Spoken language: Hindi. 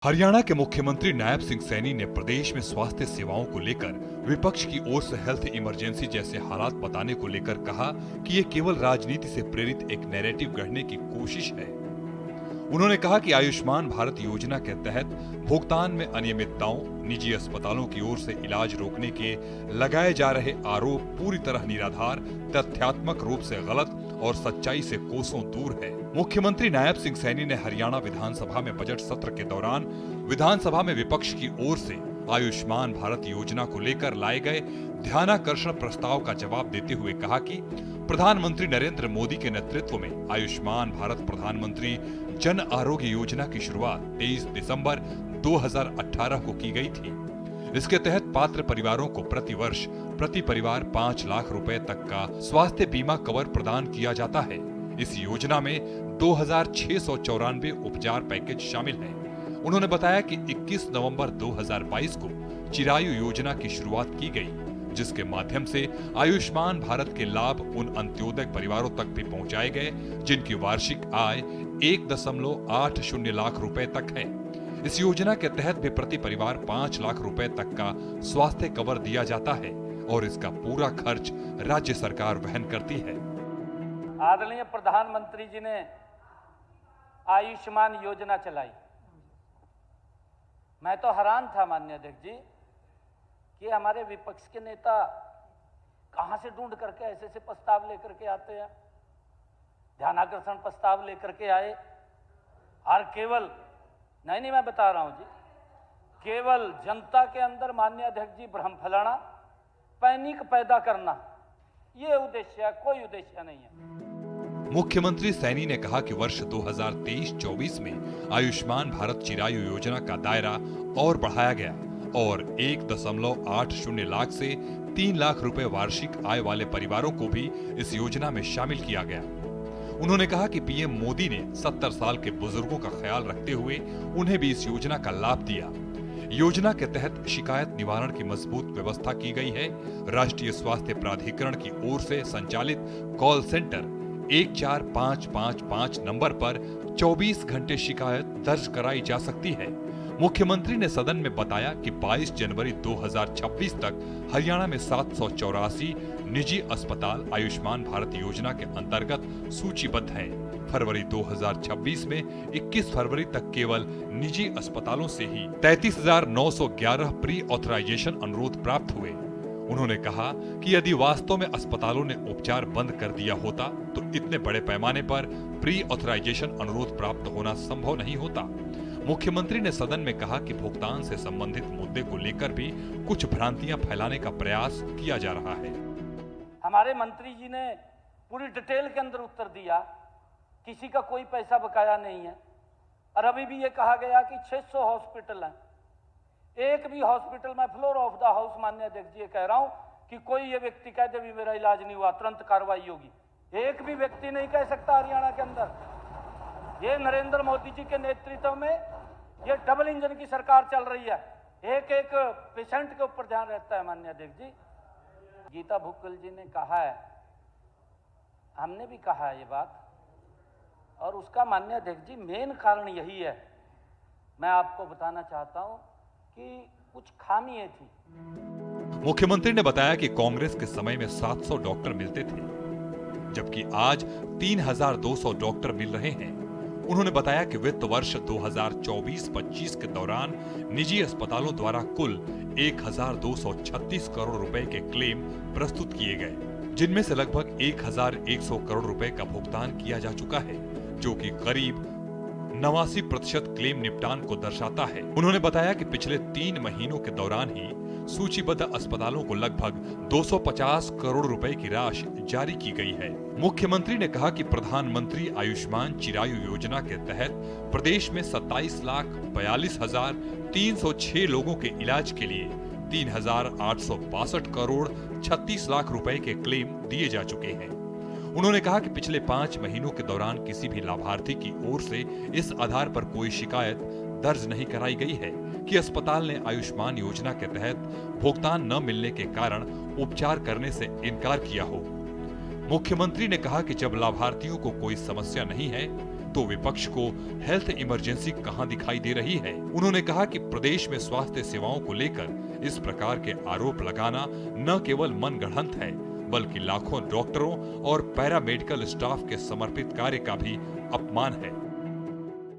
हरियाणा के मुख्यमंत्री नायब सिंह सैनी ने प्रदेश में स्वास्थ्य सेवाओं को लेकर विपक्ष की ओर से हेल्थ इमरजेंसी जैसे हालात बताने को लेकर कहा कि ये केवल राजनीति से प्रेरित एक नैरेटिव गढ़ने की कोशिश है। उन्होंने कहा कि आयुष्मान भारत योजना के तहत भुगतान में अनियमितताओं, निजी अस्पतालों की ओर से इलाज रोकने के लगाए जा रहे आरोप पूरी तरह निराधार, तथ्यात्मक रूप से गलत और सच्चाई से कोसों दूर है। मुख्यमंत्री नायब सिंह सैनी ने हरियाणा विधानसभा में बजट सत्र के दौरान विधानसभा में विपक्ष की ओर से आयुष्मान भारत योजना को लेकर लाए गए ध्यानाकर्षण प्रस्ताव का जवाब देते हुए कहा कि प्रधानमंत्री नरेंद्र मोदी के नेतृत्व में आयुष्मान भारत प्रधानमंत्री जन आरोग्य योजना की शुरुआत 23 दिसंबर 2018 को की गई थी। इसके तहत पात्र परिवारों को प्रति वर्ष प्रति परिवार 5 लाख रुपए तक का स्वास्थ्य बीमा कवर प्रदान किया जाता है। इस योजना में 2694 उपचार पैकेज शामिल हैं। उन्होंने बताया कि 21 नवंबर 2022 को चिरायु योजना की शुरुआत की गई, जिसके माध्यम से आयुष्मान भारत के लाभ उन अंत्योदय परिवारों तक भी पहुंचाए गए जिनकी वार्षिक आय 1.80 लाख रुपए तक है। इस योजना के तहत भी प्रति परिवार 5 लाख रुपए तक का स्वास्थ्य कवर दिया जाता है और इसका पूरा खर्च राज्य सरकार वहन करती है। आदरणीय प्रधानमंत्री जी ने आयुष्मान योजना चलाई। मैं तो हैरान था माननीय अध्यक्ष जी कि हमारे विपक्ष के नेता कहां से ढूंढ करके ऐसे ऐसे प्रस्ताव लेकर के आते हैं। ध्यानाकर्षण प्रस्ताव लेकर के आए और केवल नहीं मैं बता रहा हूं जी, केवल जनता के अंदर माननीय अध्यक्ष जी भ्रम फैलाना, पैनिक पैदा करना, ये उद्देश्य है, कोई उद्देश्य नहीं है। मुख्यमंत्री सैनी ने कहा कि वर्ष 2023-24 में आयुष्मान भारत चिरायु योजना का दायरा और बढ़ाया गया और 1.80 लाख से 3 लाख रुपए वार्षिक आय वाले परिवारों को भी इस योजना में शामिल किया गया। उन्होंने कहा कि पीएम मोदी ने 70 साल के बुजुर्गों का ख्याल रखते हुए उन्हें भी इस योजना का लाभ दिया। योजना के तहत शिकायत निवारण की मजबूत व्यवस्था की गई है। राष्ट्रीय स्वास्थ्य प्राधिकरण की ओर से संचालित कॉल सेंटर 14555 नंबर पर 24 घंटे शिकायत दर्ज कराई जा सकती है। मुख्यमंत्री ने सदन में बताया कि 22 जनवरी 2026 तक हरियाणा में 784 निजी अस्पताल आयुष्मान भारत योजना के अंतर्गत सूचीबद्ध हैं। फरवरी 2026 में 21 फरवरी तक केवल निजी अस्पतालों से ही 33,911 प्री ऑथराइजेशन अनुरोध प्राप्त हुए। उन्होंने कहा कि यदि वास्तव में अस्पतालों ने उपचार बंद कर दिया होता तो इतने बड़े पैमाने पर प्री ऑथराइजेशन अनुरोध प्राप्त होना संभव नहीं होता। मुख्यमंत्री ने सदन में कहा कि भुगतान से संबंधित मुद्दे को लेकर भी कुछ भ्रांतियां फैलाने का प्रयास किया जा रहा है। हमारे मंत्री जी ने पूरी डिटेल के अंदर उत्तर दिया, किसी का कोई पैसा बकाया नहीं है। और अभी भी ये कहा गया कि 600 हॉस्पिटल हैं, एक भी हॉस्पिटल में फ्लोर ऑफ द हाउस माननीय अध्यक्ष जी कह रहा हूं कि कोई ये व्यक्ति कह दे भी मेरा इलाज नहीं हुआ, तुरंत कार्रवाई होगी। एक भी व्यक्ति नहीं कह सकता हरियाणा के अंदर। ये नरेंद्र मोदी जी के नेतृत्व में ये डबल इंजन की सरकार चल रही है। एक एक पेशेंट के ऊपर ध्यान रहता है माननीय अध्यक्ष जी। गीता भुक्कल जी ने कहा है, हमने भी कहा है ये बात, और उसका माननीय अध्यक्ष जी मेन कारण यही है। मैं आपको बताना चाहता हूं कि कुछ खामियां थी। मुख्यमंत्री ने बताया कि कांग्रेस के समय में 700 डॉक्टर मिलते थे, जबकि आज 3,200 डॉक्टर मिल रहे हैं। उन्होंने बताया कि वित्त वर्ष 2024-25 के दौरान निजी अस्पतालों द्वारा कुल 1,236 करोड़ रुपए के क्लेम प्रस्तुत किए गए, जिनमें से लगभग 1,100 करोड़ रुपए का भुगतान किया जा चुका है, जो कि करीब 89% क्लेम निपटान को दर्शाता है। उन्होंने बताया कि पिछले 3 महीनों के दौरान ही सूचीबद्ध अस्पतालों को लगभग 250 करोड़ रुपए की राशि जारी की गई है। मुख्यमंत्री ने कहा कि प्रधानमंत्री आयुष्मान चिरायु योजना के तहत प्रदेश में 27,42,306 लोगों के इलाज के लिए 3,862 करोड़ 36 लाख रुपए के क्लेम दिए जा चुके हैं। उन्होंने कहा कि पिछले 5 महीनों के दौरान किसी भी लाभार्थी की ओर से इस आधार पर कोई शिकायत दर्ज नहीं कराई गई है कि अस्पताल ने आयुष्मान योजना के तहत भुगतान न मिलने के कारण उपचार करने से इनकार किया हो। मुख्यमंत्री ने कहा कि जब लाभार्थियों को कोई समस्या नहीं है तो विपक्ष को हेल्थ इमरजेंसी कहां दिखाई दे रही है। उन्होंने कहा कि प्रदेश में स्वास्थ्य सेवाओं को लेकर इस प्रकार के आरोप लगाना न केवल मनगढ़ंत है, बल्कि लाखों डॉक्टरों और पैरामेडिकल स्टाफ के समर्पित कार्य का भी अपमान है।